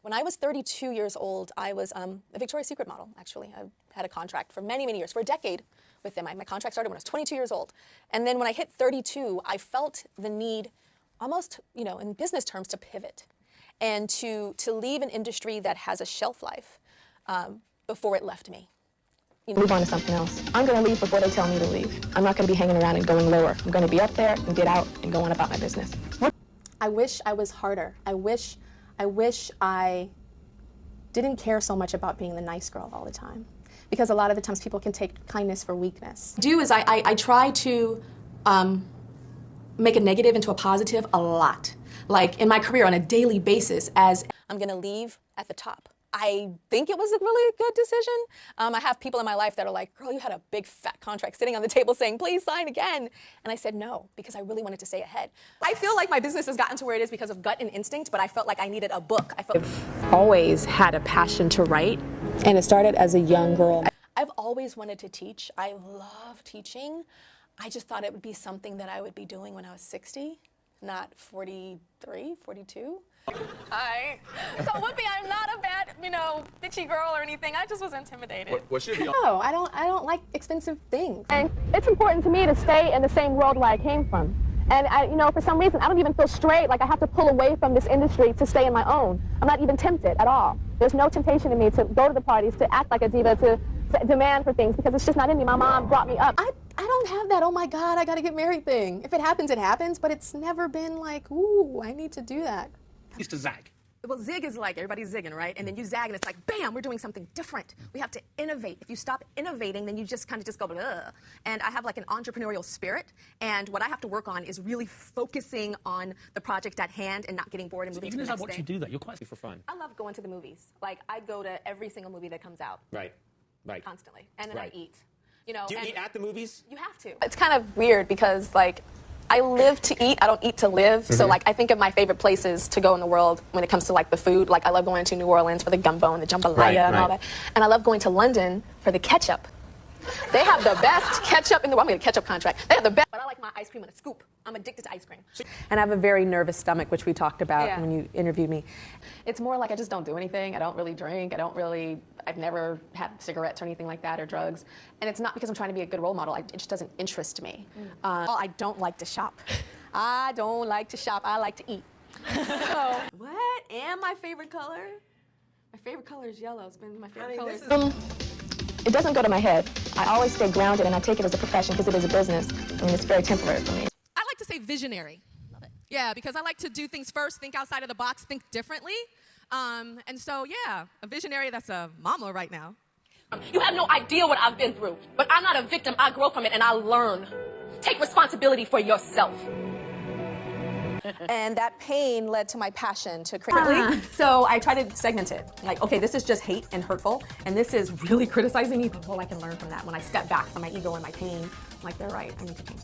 When I was 32 years old, I was a Victoria's Secret model, actually. I had a contract for many, many years, for a decade with them. My contract started when I was 22 years old. And then when I hit 32, I felt the need, almost, in business terms, to pivot and to leave an industry that has a shelf life before it left me. Move on to something else. I'm going to leave before they tell me to leave. I'm not going to be hanging around and going lower. I'm going to be up there and get out and go on about my business. I wish I was harder. I wish I didn't care so much about being the nice girl all the time. Because a lot of the times people can take kindness for weakness. I try to make a negative into a positive a lot. Like in my career on a daily basis, as I'm gonna leave at the top. I think it was a really good decision. I have people in my life that are like, girl, you had a big fat contract sitting on the table saying, please sign again. And I said no, because I really wanted to stay ahead. I feel like my business has gotten to where it is because of gut and instinct, but I felt like I needed a book. I've always had a passion to write. And it started as a young girl. I've always wanted to teach. I love teaching. I just thought it would be something that I would be doing when I was 60, not 43, 42. Hi. So Whoopi, I'm not a bad, bitchy girl or anything. I just was intimidated. What should be? No, I don't like expensive things. And it's important to me to stay in the same world where I came from. And for some reason, I don't even feel straight, like I have to pull away from this industry to stay in my own. I'm not even tempted at all. There's no temptation in me to go to the parties, to act like a diva, to demand for things, because it's just not in me. My mom brought me up. I don't have that, oh my God, I gotta get married thing. If it happens, it happens, but it's never been like, ooh, I need to do that. Used to zag. Well, zig is like everybody's zigging, right? And then you zag and it's like, bam, we're doing something different. We have to innovate. If you stop innovating, then you just kind of just go, ugh. And I have like an entrepreneurial spirit, and what I have to work on is really focusing on the project at hand and not getting bored and moving to the next Even as I watch you do that, you're quite for fun. I love going to the movies. Like, I go to every single movie that comes out. Right. Constantly. And then Right. I eat. Do you eat at the movies? You have to. It's kind of weird because, like, I live to eat, I don't eat to live. So, like, I think of my favorite places to go in the world when it comes to, like, the food. Like, I love going to New Orleans for the gumbo and the jambalaya and all that. And I love going to London for the ketchup. They have the best ketchup in the world. I'm going to get a ketchup contract. They have the best. But I like my ice cream in a scoop. I'm addicted to ice cream. And I have a very nervous stomach, which we talked about when you interviewed me. It's more like I just don't do anything. I don't really drink. I've never had cigarettes or anything like that, or drugs. And it's not because I'm trying to be a good role model. It just doesn't interest me. I don't like to shop. I don't like to shop. I like to eat. So, what? And my favorite color? My favorite color is yellow. It's been my favorite color. It doesn't go to my head. I always stay grounded, and I take it as a profession because it is a business, and it's very temporary for me. I like to say visionary. Love it. Yeah, because I like to do things first, think outside of the box, think differently. And so, yeah, a visionary, that's a mama right now. You have no idea what I've been through, but I'm not a victim. I grow from it and I learn. Take responsibility for yourself. And that pain led to my passion to create. So I try to segment it. Like, okay, this is just hate and hurtful, and this is really criticizing me, but I can learn from that. When I step back from my ego and my pain, I'm like, they're right, I need to change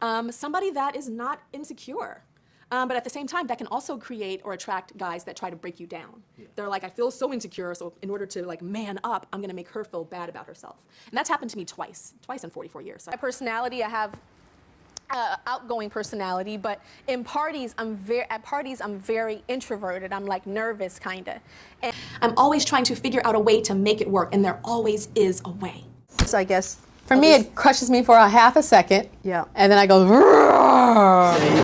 that. Somebody that is not insecure. But at the same time, that can also create or attract guys that try to break you down. They're like, I feel so insecure, so in order to like man up, I'm gonna make her feel bad about herself. And that's happened to me twice in 44 years. So my personality, I have outgoing personality, but at parties I'm very introverted. I'm like nervous, kinda. And I'm always trying to figure out a way to make it work, and there always is a way. So I guess For me, it crushes me for a half a second. Yeah. And then I go,